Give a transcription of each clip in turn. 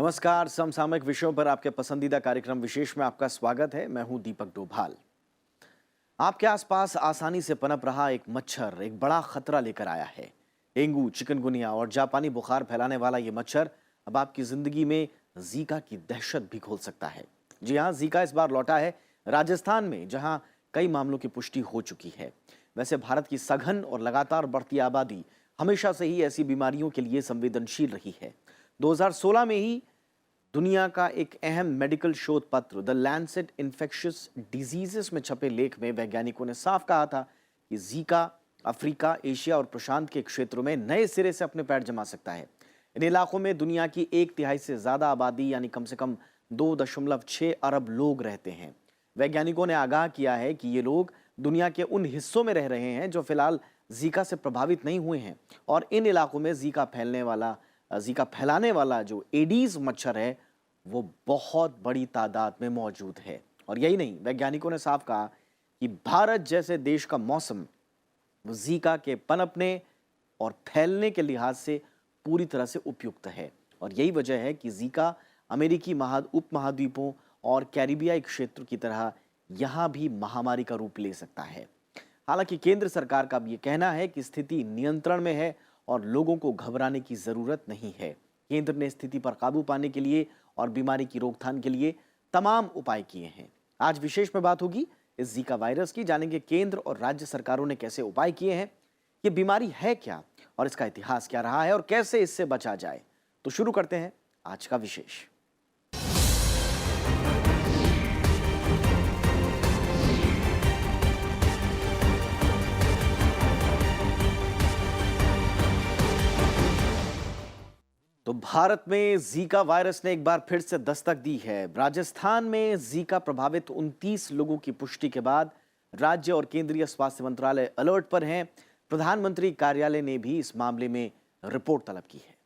नमस्कार। समसामयिक विषयों पर आपके पसंदीदा कार्यक्रम विशेष में आपका स्वागत है। मैं हूं दीपक डोभाल। आपके आसपास आसानी से पनप रहा एक मच्छर एक बड़ा खतरा लेकर आया है। डेंगू, चिकनगुनिया और जापानी बुखार फैलाने वाला ये मच्छर अब आपकी जिंदगी में जीका की दहशत भी खोल सकता है। जी हाँ, जीका इस बार लौटा है राजस्थान में, जहां कई मामलों की पुष्टि हो चुकी है। वैसे भारत की सघन और लगातार बढ़ती आबादी हमेशा से ही ऐसी बीमारियों के लिए संवेदनशील रही है। 2016 में ही दुनिया का एक अहम मेडिकल शोध पत्र द लैंसेट इन्फेक्शियस डिजीजेस में छपे लेख में वैज्ञानिकों ने साफ कहा था कि जीका अफ्रीका, एशिया और प्रशांत के क्षेत्रों में नए सिरे से अपने पैर जमा सकता है। इन इलाकों में दुनिया की 1/3 से ज्यादा आबादी यानी कम से कम 2.6 अरब लोग रहते हैं। वैज्ञानिकों ने आगाह किया है कि ये लोग दुनिया के उन हिस्सों में रह रहे हैं जो फिलहाल जीका से प्रभावित नहीं हुए हैं, और इन इलाकों में जीका फैलाने वाला जो एडीज मच्छर है वो बहुत बड़ी तादाद में मौजूद है। और यही नहीं, वैज्ञानिकों ने साफ कहा कि भारत जैसे देश का मौसम जीका के पनपने और फैलने के लिहाज से पूरी तरह से उपयुक्त है। और यही वजह है कि जीका अमेरिकी उपमहाद्वीपों और कैरिबियाई क्षेत्र की तरह यहाँ भी महामारी का रूप ले सकता है। हालांकि केंद्र सरकार का भी ये कहना है कि स्थिति नियंत्रण में है और लोगों को घबराने की जरूरत नहीं है। केंद्र ने स्थिति पर काबू पाने के लिए और बीमारी की रोकथाम के लिए तमाम उपाय किए हैं। आज विशेष में बात होगी इस जीका वायरस की। जानेंगे केंद्र और राज्य सरकारों ने कैसे उपाय किए हैं, ये बीमारी है क्या और इसका इतिहास क्या रहा है और कैसे इससे बचा जाए। तो शुरू करते हैं आज का विशेष। तो भारत में जीका वायरस ने एक बार फिर से दस्तक दी है। राजस्थान में जीका प्रभावित 29 लोगों की पुष्टि के बाद राज्य और केंद्रीय स्वास्थ्य मंत्रालय अलर्ट पर हैं। प्रधानमंत्री कार्यालय ने भी इस मामले में रिपोर्ट तलब की है।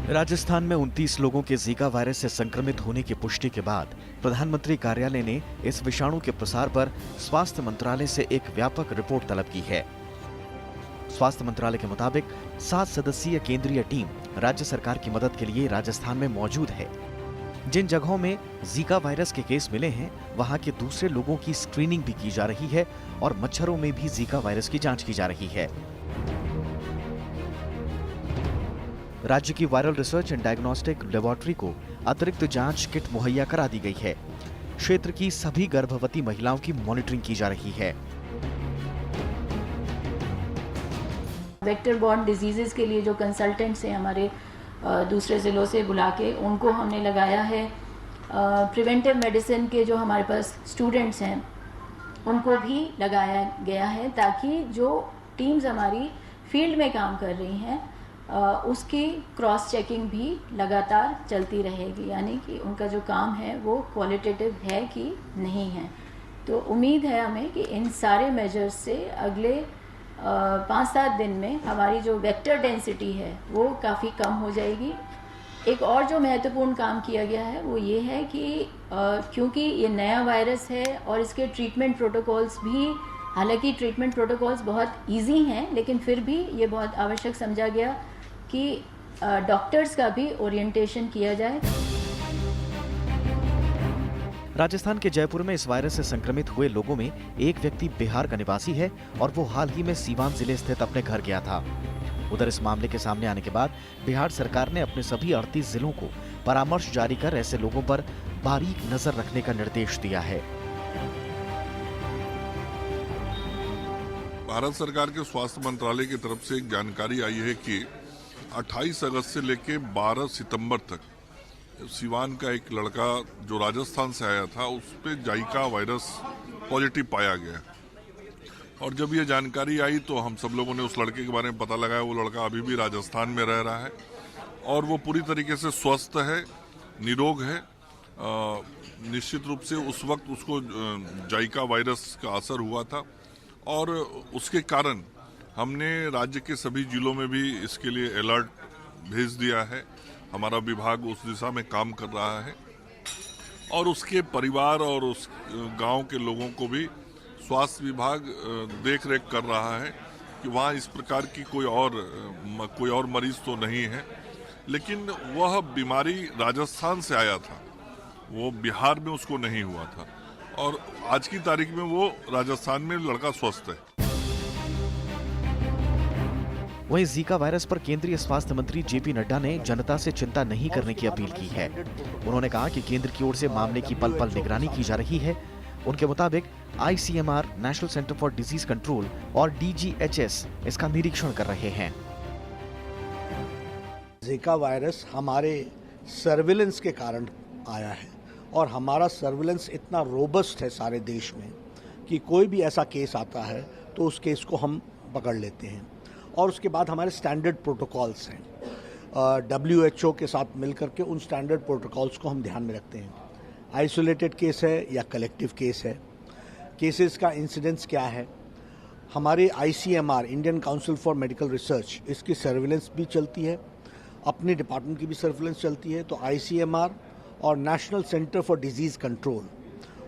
राजस्थान में 29 लोगों के जीका वायरस से संक्रमित होने की पुष्टि के बाद प्रधानमंत्री कार्यालय ने इस विषाणु के प्रसार पर स्वास्थ्य मंत्रालय से एक व्यापक रिपोर्ट तलब की है। स्वास्थ्य मंत्रालय के मुताबिक 7 सदस्यीय केंद्रीय टीम राज्य सरकार की मदद के लिए राजस्थान में मौजूद है। जिन जगहों में जीका वायरस के केस मिले हैं, वहां के दूसरे लोगों की स्क्रीनिंग भी की जा रही है और मच्छरों में भी जीका वायरस की जांच की जा रही है। राज्य की viral research and diagnostic laboratory को अतिरिक्त जांच किट मुहैया करा दी गई है। क्षेत्र की सभी गर्भवती महिलाओं की मॉनिटरिंग की जा रही है। वेक्टर बॉर्न डिजीजेस के लिए जो कंसल्टेंट्स हैं हमारे दूसरे ज़िलों से बुला के उनको हमने लगाया है। प्रिवेंटिव मेडिसिन के जो हमारे पास स्टूडेंट्स हैं उनको भी लगाया गया है, ताकि जो टीम्स हमारी फील्ड में काम कर रही हैं उसकी क्रॉस चेकिंग भी लगातार चलती रहेगी, यानी कि उनका जो काम है वो क्वालिटेटिव है कि नहीं है। तो उम्मीद है हमें कि इन सारे मेजर्स से अगले 5-7 दिन में हमारी जो वेक्टर डेंसिटी है वो काफ़ी कम हो जाएगी। एक और जो महत्वपूर्ण काम किया गया है वो ये है कि क्योंकि ये नया वायरस है और इसके ट्रीटमेंट प्रोटोकॉल्स भी, हालांकि ट्रीटमेंट प्रोटोकॉल्स बहुत इजी हैं, लेकिन फिर भी ये बहुत आवश्यक समझा गया कि डॉक्टर्स का भी ओरिएंटेशन किया जाए। राजस्थान के जयपुर में इस वायरस से संक्रमित हुए लोगों में एक व्यक्ति बिहार का निवासी है और वो हाल ही में सीवान जिले स्थित अपने घर गया था। उधर इस मामले के सामने आने के बाद बिहार सरकार ने अपने सभी 38 जिलों को परामर्श जारी कर ऐसे लोगों पर बारीक नजर रखने का निर्देश दिया है। भारत सरकार के स्वास्थ्य मंत्रालय की तरफ से एक जानकारी आई है कि 28 अगस्त से लेकर 12 सितंबर तक सिवान का एक लड़का जो राजस्थान से आया था उस पे जाइका वायरस पॉजिटिव पाया गया। और जब ये जानकारी आई तो हम सब लोगों ने उस लड़के के बारे में पता लगाया। वो लड़का अभी भी राजस्थान में रह रहा है और वो पूरी तरीके से स्वस्थ है, निरोग है। निश्चित रूप से उस वक्त उसको जाइका वायरस का असर हुआ था और उसके कारण हमने राज्य के सभी जिलों में भी इसके लिए अलर्ट भेज दिया है। हमारा विभाग उस दिशा में काम कर रहा है। और उसके परिवार और उस गांव के लोगों को भी स्वास्थ्य विभाग देख रेख कर रहा है कि वहाँ इस प्रकार की कोई और मरीज तो नहीं है। लेकिन वह बीमारी राजस्थान से आया था, वो बिहार में उसको नहीं हुआ था और आज की तारीख में वो राजस्थान में लड़का स्वस्थ है। वहीं जीका वायरस पर केंद्रीय स्वास्थ्य मंत्री जेपी नड्डा ने जनता से चिंता नहीं करने की अपील की है। उन्होंने कहा कि केंद्र की ओर से मामले की पल पल निगरानी की जा रही है। उनके मुताबिक ICMR, national centre for disease control और DGHS इसका निरीक्षण कर रहे हैं। जीका वायरस हमारे सर्विलेंस के कारण आया है और हमारा सर्विलेंस इतना रोबस्ट है सारे देश में कि कोई भी ऐसा केस आता है तो उस केस को हम पकड़ लेते हैं और उसके बाद हमारे स्टैंडर्ड प्रोटोकॉल्स हैं। WHO के साथ मिलकर के उन स्टैंडर्ड प्रोटोकॉल्स को हम ध्यान में रखते हैं। आइसोलेटेड केस है या कलेक्टिव केस है, केसेस का इंसिडेंस क्या है, हमारे ICMR, Indian council for medical research, इसकी सर्विलेंस भी चलती है, अपने डिपार्टमेंट की भी सर्विलेंस चलती है। तो ICMR और national centre for disease control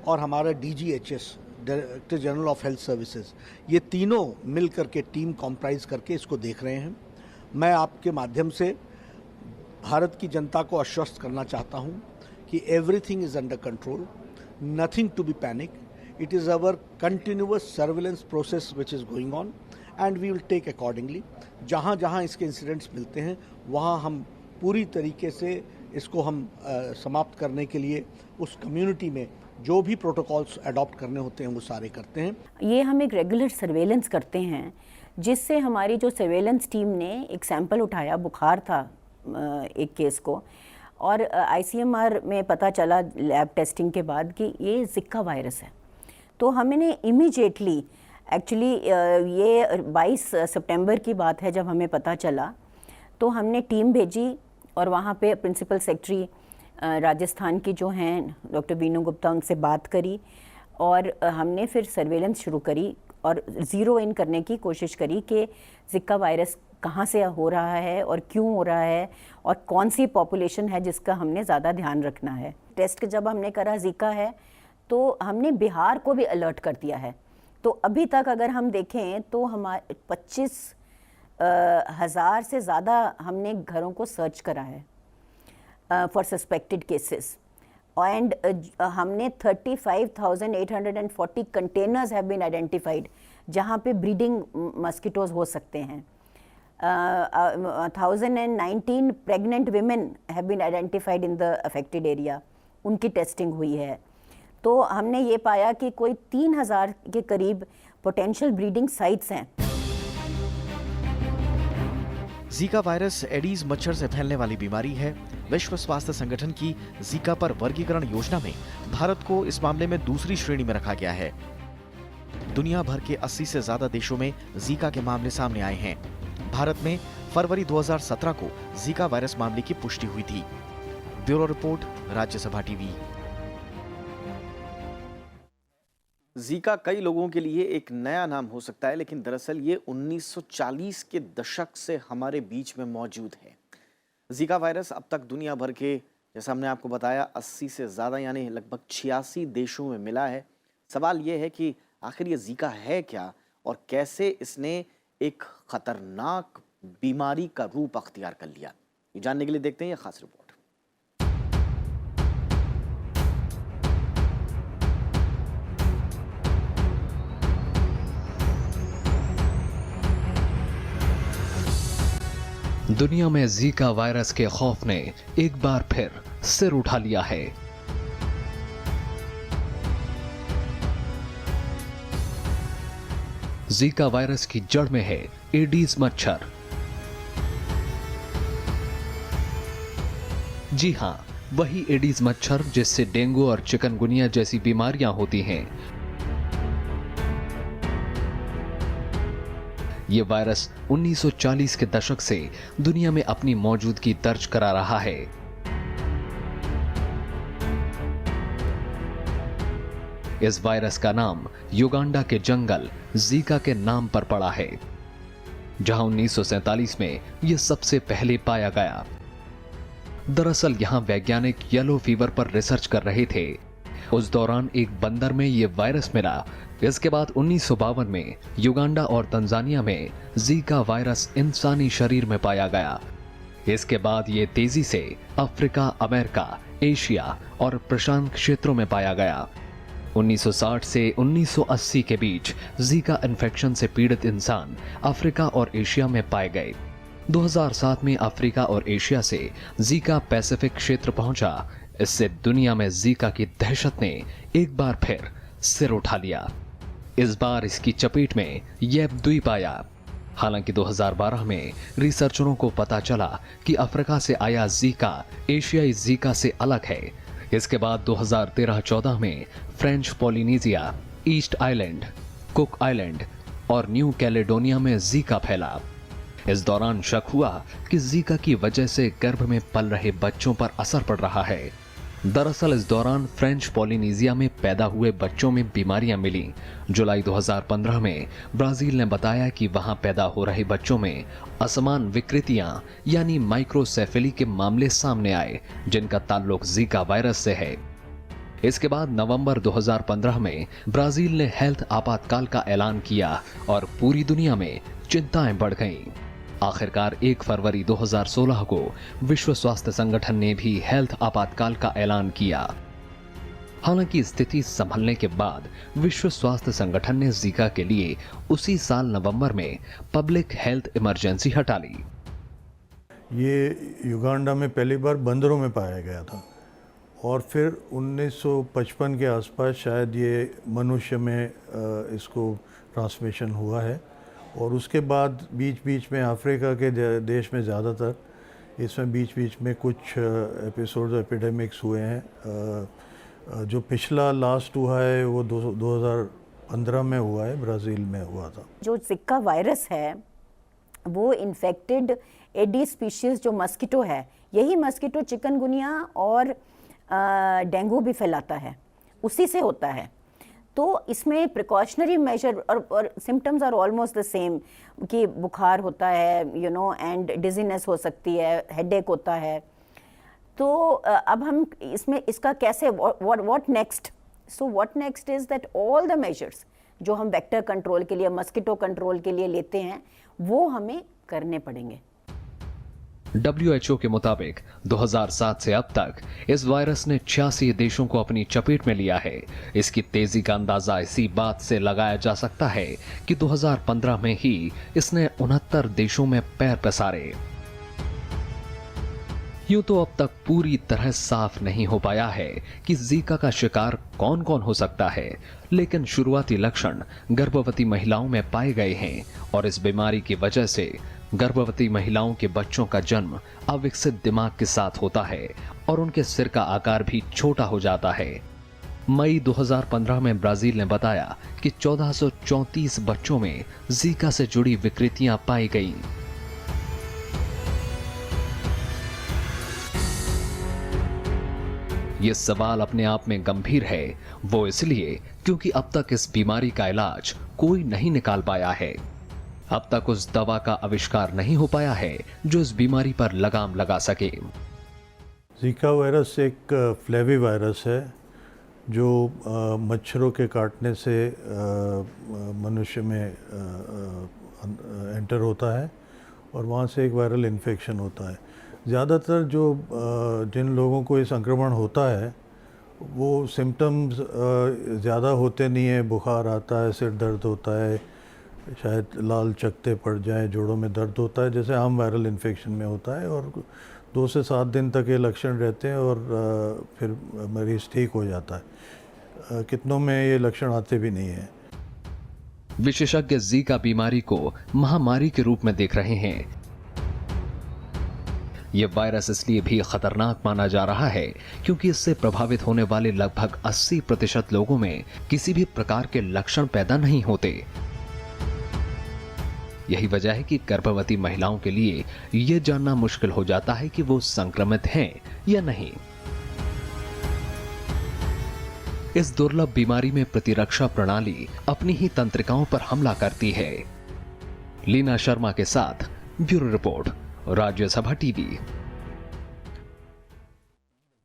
और हमारा DGHS, director general of health services, ये तीनों मिल करके टीम कॉम्प्राइज करके इसको देख रहे हैं। मैं आपके माध्यम से भारत की जनता को आश्वस्त करना चाहता हूं कि everything is under control, nothing to be panic, it is our continuous surveillance process which is going on and we will take accordingly. जहाँ जहाँ इसके इंसिडेंट्स मिलते हैं वहाँ हम पूरी तरीके से इसको हम समाप्त करने के लिए उस कम्युनिटी में जो भी प्रोटोकॉल्स अडॉप्ट करने होते हैं वो सारे करते हैं। ये हम एक रेगुलर सर्वेलेंस करते हैं जिससे हमारी जो सर्वेलेंस टीम ने एक सैंपल उठाया, बुखार था एक केस को, और ICMR में पता चला लैब टेस्टिंग के बाद कि ये जिका वायरस है। तो हमने इमीडिएटली, एक्चुअली ये 22 सितंबर की बात है जब हमें पता चला, तो हमने टीम भेजी और वहाँ पे प्रिंसिपल सेक्रेटरी राजस्थान की जो हैं डॉक्टर बीनू गुप्ता, उनसे बात करी और हमने फिर सर्वेलेंस शुरू करी और ज़ीरो इन करने की कोशिश करी कि जिका वायरस कहाँ से हो रहा है और क्यों हो रहा है और कौन सी पॉपुलेशन है जिसका हमने ज़्यादा ध्यान रखना है। टेस्ट जब हमने करा जिका है तो हमने बिहार को भी अलर्ट कर दिया है। तो अभी तक अगर हम देखें तो हमारे 25,000 से ज़्यादा हमने घरों को सर्च करा है फॉर सस्पेक्टेड केसेस एंड हमने 35,840 कंटेनर्स हैव बीन आइडेंटिफाइड जहाँ पे ब्रीडिंग मस्किटोज हो सकते हैं। 1019 pregnant women have been identified in the affected area, उनकी टेस्टिंग हुई है। तो हमने ये पाया कि कोई 3,000 के करीब पोटेंशियल ब्रीडिंग साइट्स हैं। जीका वायरस एडीज मच्छर से फैलने वाली बीमारी है। विश्व स्वास्थ्य संगठन की जीका पर वर्गीकरण योजना में भारत को इस मामले में दूसरी श्रेणी में रखा गया है। दुनिया भर के 80 से ज्यादा देशों में जीका के मामले सामने आए हैं। भारत में फरवरी 2017 को जीका वायरस मामले की पुष्टि हुई थी। Bureau report, Rajya Sabha TV. Zika कई लोगों के लिए एक नया नाम हो सकता है, लेकिन दरअसल ये 1940 के दशक से हमारे बीच में मौजूद है। जीका वायरस अब तक दुनिया भर के, जैसा हमने आपको बताया, 80 से ज़्यादा यानी लगभग 86 देशों में मिला है। सवाल ये है कि आखिर ये जीका है क्या और कैसे इसने एक खतरनाक बीमारी का रूप अख्तियार कर लिया। ये जानने के लिए देखते हैं ये खास रिपोर्ट। दुनिया में जीका वायरस के खौफ ने एक बार फिर सिर उठा लिया है। जीका वायरस की जड़ में है एडीज मच्छर। जी हां, वही एडीज मच्छर जिससे डेंगू और चिकनगुनिया जैसी बीमारियां होती हैं। ये वायरस 1940 के दशक से दुनिया में अपनी मौजूदगी दर्ज करा रहा है। इस वायरस का नाम युगांडा के जंगल जीका के नाम पर पड़ा है, जहां 1947 में यह सबसे पहले पाया गया। दरअसल यहाँ वैज्ञानिक येलो फीवर पर रिसर्च कर रहे थे। उस दौरान एक बंदर में ये वायरस मिला। इसके बाद 1952 में युगांडा और तंजानिया में जीका वायरस इंसानी शरीर में पाया गया। इसके बाद ये तेजी से अफ्रीका, अमेरिका, एशिया और प्रशांत क्षेत्रों में पाया गया। 1960 से 1980 के बीच जीका इन्फेक्शन से पीड़ित इंसान अफ्रीका और एशिया में पाए गए। 2007 में अफ्रीका और एशिया से जीका पैसिफिक क्षेत्र पहुंचा। इससे दुनिया में जीका की दहशत ने एक बार फिर सिर उठा लिया। इस बार इसकी चपेट में येब द्वीप आया। हालांकि 2012 में रिसर्चरों को पता चला कि अफ्रीका से आया जीका एशियाई जीका से अलग है। इसके बाद 2013-14 में French Polynesia, east island, cook island और न्यू कैलेडोनिया में जीका फैला। इस दौरान शक हुआ कि जीका की वजह से गर्भ में पल रहे बच्चों पर असर पड़ रहा है। दरअसल इस दौरान फ्रेंच पॉलिनेशिया में पैदा हुए बच्चों में बीमारियां मिली। जुलाई 2015 में ब्राजील ने बताया कि वहां पैदा हो रहे बच्चों में असमान विकृतियां यानी माइक्रोसेफेली के मामले सामने आए, जिनका ताल्लुक जीका वायरस से है। इसके बाद नवंबर 2015 में ब्राजील ने हेल्थ आपातकाल का ऐलान किया और पूरी दुनिया में चिंताएं बढ़ गईं। आखिरकार 1 फरवरी 2016 को विश्व स्वास्थ्य संगठन ने भी हेल्थ आपातकाल का ऐलान किया। हालांकि स्थिति संभलने के बाद विश्व स्वास्थ्य संगठन ने जीका के लिए उसी साल नवंबर में पब्लिक हेल्थ इमरजेंसी हटा ली। ये युगांडा में पहली बार बंदरों में पाया गया था और फिर 1955 के आसपास शायद ये मनुष्य में इसको ट्रांसमिशन हुआ है और उसके बाद बीच बीच में अफ्रीका के देश में ज़्यादातर, इसमें बीच बीच में कुछ एपिसोड एपिडेमिक्स हुए हैं। जो पिछला लास्ट हुआ है वो 2015 में हुआ है, ब्राज़ील में हुआ था। जो जिका वायरस है वो इन्फेक्टेड एडीज स्पीशीज जो मस्किटो है, यही मस्किटो चिकनगुनिया और डेंगू भी फैलाता है, उसी से होता है। तो इसमें प्रिकॉशनरी मेजर और symptoms are almost the same कि बुखार होता है एंड डिजीनेस हो सकती है, हेडेक होता है। तो अब हम इसमें इसका कैसे what next, so what next is that all the measures जो हम वेक्टर कंट्रोल के लिए, मस्किटो कंट्रोल के लिए लेते हैं वो हमें करने पड़ेंगे। WHO के मुताबिक 2007 से अब तक इस वायरस ने 86 देशों को अपनी चपेट में लिया है। इसकी तेजी का अंदाजा इसी बात से लगाया जा सकता है कि 2015 में ही इसने 69 देशों में पैर पसारे। यूं तो अब तक पूरी तरह साफ नहीं हो पाया है कि जीका का शिकार कौन कौन हो सकता है, लेकिन शुरुआती लक्षण गर्भवती महिलाओं में पाए गए हैं और इस बीमारी की वजह से गर्भवती महिलाओं के बच्चों का जन्म अविकसित दिमाग के साथ होता है और उनके सिर का आकार भी छोटा हो जाता है। मई 2015 में ब्राजील ने बताया कि 1434 बच्चों में जीका से जुड़ी विकृतियां पाई गईं। ये सवाल अपने आप में गंभीर है, वो इसलिए क्योंकि अब तक इस बीमारी का इलाज कोई नहीं निकाल पाया है। अब तक उस दवा का आविष्कार नहीं हो पाया है जो इस बीमारी पर लगाम लगा सके। जीका वायरस एक फ्लेवी वायरस है जो मच्छरों के काटने से मनुष्य में एंटर होता है और वहाँ से एक वायरल इन्फेक्शन होता है। ज़्यादातर जिन लोगों को ये संक्रमण होता है वो सिम्टम्स ज़्यादा होते नहीं है। बुखार आता है, सिर दर्द होता है, शायद लाल चकत्ते पड़ जाएं, जोड़ों में दर्द होता है जैसे आम वायरल इन्फेक्शन में होता है और 2 से 7 दिन तक ये लक्षण रहते हैं और फिर मरीज ठीक हो जाता है। कितनों में ये लक्षण आते भी नहीं हैं। विशेषज्ञ जीका बीमारी को महामारी के रूप में देख रहे हैं। यह वायरस इसलिए भी खतरनाक माना जा रहा है क्योंकि इससे प्रभावित होने वाले लगभग 80% लोगों में किसी भी प्रकार के लक्षण पैदा नहीं होते। यही वजह है कि गर्भवती महिलाओं के लिए यह जानना मुश्किल हो जाता है कि वो संक्रमित हैं या नहीं। इस दुर्लभ बीमारी में प्रतिरक्षा प्रणाली अपनी ही तंत्रिकाओं पर हमला करती है। लीना शर्मा के साथ ब्यूरो रिपोर्ट, राज्यसभा टीवी।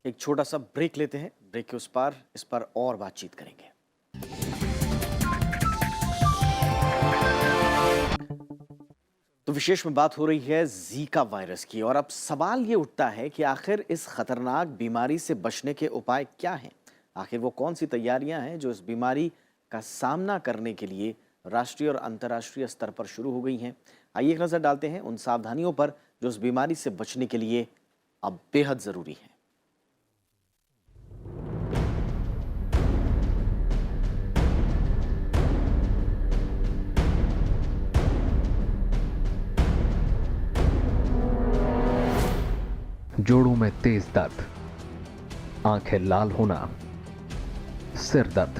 एक छोटा सा ब्रेक लेते हैं, ब्रेक के उस पार इस पर और बातचीत करेंगे। तो विशेष में बात हो रही है जीका वायरस की, और अब सवाल ये उठता है कि आखिर इस खतरनाक बीमारी से बचने के उपाय क्या हैं? आखिर वो कौन सी तैयारियां हैं जो इस बीमारी का सामना करने के लिए राष्ट्रीय और अंतर्राष्ट्रीय स्तर पर शुरू हो गई हैं? आइए एक नजर डालते हैं उन सावधानियों पर जो इस बीमारी से बचने के लिए अब बेहद जरूरी है। जोड़ों में तेज दर्द, आंखें लाल होना, सिर दर्द,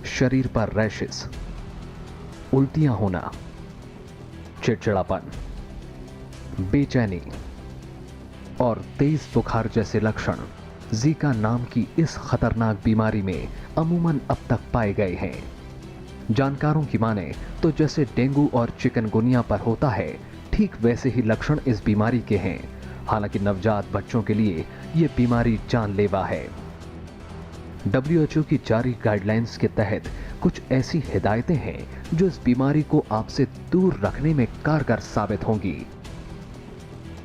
शरीर पर रैशेस, उल्टियां होना, चिड़चिड़ापन, बेचैनी और तेज बुखार जैसे लक्षण जीका नाम की इस खतरनाक बीमारी में अमूमन अब तक पाए गए हैं। जानकारों की माने तो जैसे डेंगू और चिकनगुनिया पर होता है, ठीक वैसे ही लक्षण इस बीमारी के हैं। हालांकि नवजात बच्चों के लिए यह बीमारी जानलेवा है। WHO की जारी गाइडलाइंस के तहत कुछ ऐसी हिदायतें हैं जो इस बीमारी को आपसे दूर रखने में कारगर साबित होंगी।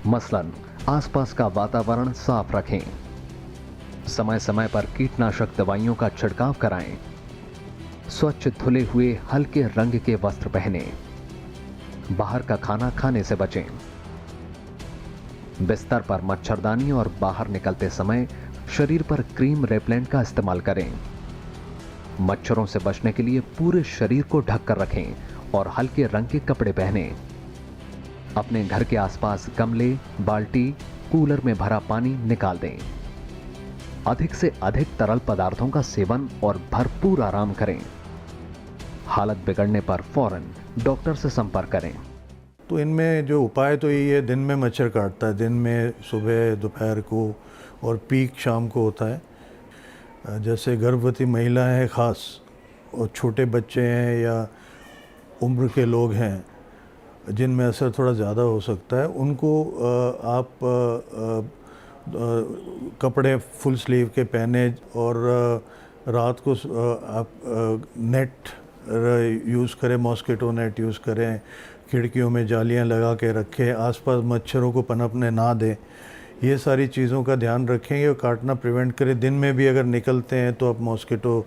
मसलन, आसपास का वातावरण साफ रखें, समय समय पर कीटनाशक दवाइयों का छिड़काव कराएं, स्वच्छ धुले हुए हल्के रंग के वस्त्र पहनें, बाहर का खाना खाने से बचें, बिस्तर पर मच्छरदानी और बाहर निकलते समय शरीर पर क्रीम रेपेलेंट का इस्तेमाल करें। मच्छरों से बचने के लिए पूरे शरीर को ढक कर रखें और हल्के रंग के कपड़े पहनें। अपने घर के आसपास गमले, बाल्टी, कूलर में भरा पानी निकाल दें। अधिक से अधिक तरल पदार्थों का सेवन और भरपूर आराम करें। हालत बिगड़ने पर फौरन डॉक्टर से संपर्क करें। तो इनमें जो उपाय तो यही है, दिन में मच्छर काटता है, दिन में सुबह, दोपहर को, और पीक शाम को होता है। जैसे गर्भवती महिलाएं हैं ख़ास, और छोटे बच्चे हैं या उम्र के लोग हैं जिनमें असर थोड़ा ज़्यादा हो सकता है, उनको आप कपड़े फुल स्लीव के पहने और रात को आप नेट यूज़ करें, मॉस्किटो नेट यूज़ करें, खिड़कियों में जालियां लगा के रखें, आसपास मच्छरों को पनपने ना दें। ये सारी चीज़ों का ध्यान रखेंगे और काटना प्रिवेंट करें। दिन में भी अगर निकलते हैं तो आप मॉस्किटो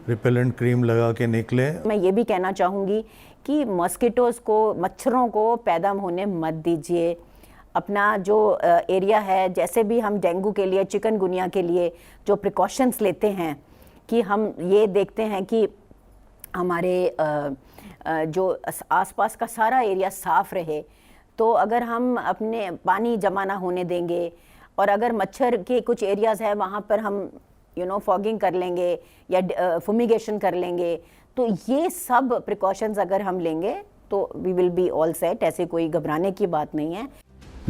रिपेलेंट क्रीम लगा के निकलें। मैं ये भी कहना चाहूँगी कि मॉस्किटोज़ को, मच्छरों को पैदा होने मत दीजिए। अपना जो एरिया है, जैसे भी हम डेंगू के लिए, चिकनगुनिया के लिए जो प्रिकॉशंस लेते हैं, कि हम ये देखते हैं कि हमारे जो आसपास का सारा एरिया साफ रहे। तो अगर हम अपने पानी जमा ना होने देंगे, और अगर मच्छर के कुछ एरियाज़ है वहाँ पर हम फॉगिंग कर लेंगे या फुमिगेशन कर लेंगे, तो ये सब प्रिकॉशंस अगर हम लेंगे तो we will be all set. ऐसे कोई घबराने की बात नहीं है।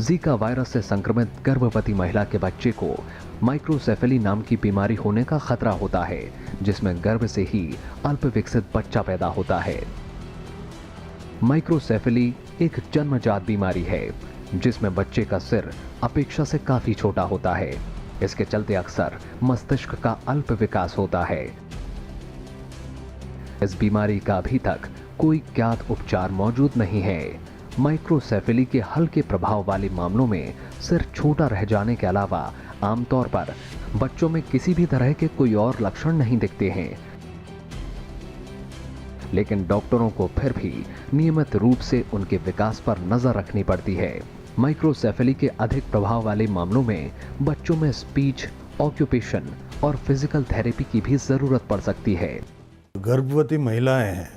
जीका वायरस से संक्रमित गर्भवती महिला के बच्चे को माइक्रोसेफेली नाम की बीमारी होने का खतरा होता है, जिसमें गर्भ से ही अल्प विकसित बच्चा पैदा होता है। माइक्रोसेफेली एक जन्मजात बीमारी है जिसमें बच्चे का सिर अपेक्षा से काफी छोटा होता है। इसके चलते अक्सर मस्तिष्क का अल्प विकास होता है। इस बीमारी का अभी तक कोई ज्ञात उपचार मौजूद नहीं है। माइक्रोसेफेली के हल्के प्रभाव वाले मामलों में सिर छोटा रह जाने के अलावा आमतौर पर बच्चों में किसी भी तरह के कोई और लक्षण नहीं दिखते हैं, लेकिन डॉक्टरों को फिर भी नियमित रूप से उनके विकास पर नजर रखनी पड़ती है। माइक्रोसेफेली के अधिक प्रभाव वाले मामलों में बच्चों में स्पीच, ऑक्यूपेशन और फिजिकल थेरेपी की भी जरूरत पड़ सकती है। गर्भवती महिलाएं हैं,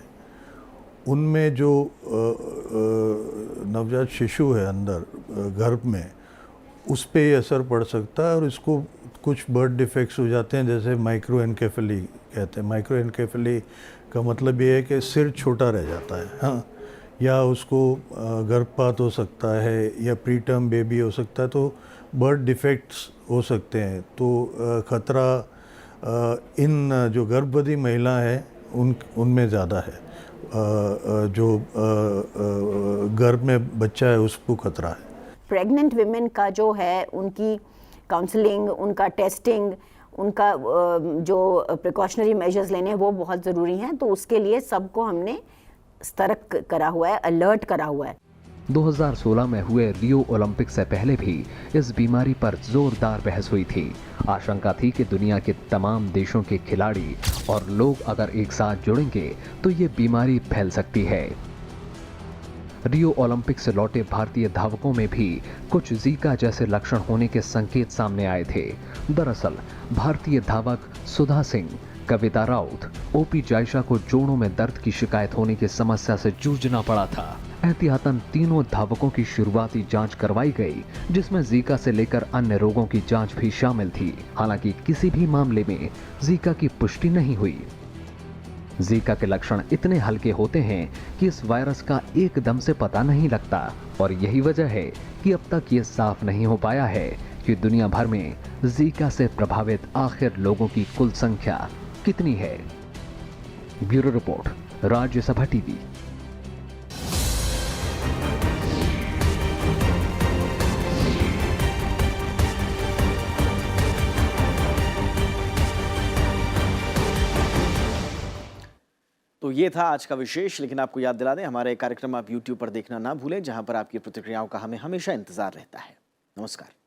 उनमें जो नवजात शिशु है अंदर गर्भ में, उस पे ही असर पड़ सकता है और इसको कुछ बर्थ डिफेक्ट्स हो जाते हैं, जैसे माइक्रोएन्केफेली कहते हैं। माइक्रोएन्केफेली का मतलब ये है कि सिर छोटा रह जाता है, हाँ, या उसको गर्भपात हो सकता है या प्री टर्म बेबी हो सकता है, तो बर्थ डिफेक्ट्स हो सकते हैं। तो खतरा इन जो गर्भवती महिला है उनमें ज़्यादा है। जो गर्भ में बच्चा है उसको खतरा है। प्रेग्नेंट विमेन का जो है, उनकी काउंसलिंग, उनका टेस्टिंग, उनका जो प्रिकॉशनरी मेजर्स लेने हैं वो बहुत ज़रूरी हैं। तो उसके लिए सबको हमने सतर्क करा हुआ है, अलर्ट करा हुआ है। 2016 में हुए रियो ओलंपिक से पहले भी इस बीमारी पर जोरदार बहस हुई थी। आशंका थी कि दुनिया के तमाम देशों के खिलाड़ी और लोग अगर एक साथ जुड़ेंगे तो ये बीमारी फैल सकती है। रियो ओलंपिक से लौटे भारतीय धावकों में भी कुछ जीका जैसे लक्षण होने के संकेत सामने आए थे। दरअसल भारतीय धावक सुधा सिंह, कविता राउत, ओपी जायशा को जोड़ों में दर्द की शिकायत होने की समस्या से जूझना पड़ा था। एहतियातन तीनों धावकों की शुरुआती जांच करवाई गई, जिसमें जीका से लेकर अन्य रोगों की जांच भी शामिल थी। हालांकि किसी भी मामले में जीका की पुष्टि नहीं हुई। जीका के लक्षण इतने हल्के होते हैं कि इस वायरस का एकदम से पता नहीं लगता और यही वजह है कि अब तक ये साफ नहीं हो पाया है कि दुनिया भर में जीका से प्रभावित आखिर लोगों की कुल संख्या कितनी है। Bureau report, Rajya Sabha TV. तो ये था आज का विशेष, लेकिन आपको याद दिला दें हमारे कार्यक्रम आप YouTube पर देखना ना भूलें, जहां पर आपकी प्रतिक्रियाओं का हमें हमेशा इंतजार रहता है। नमस्कार।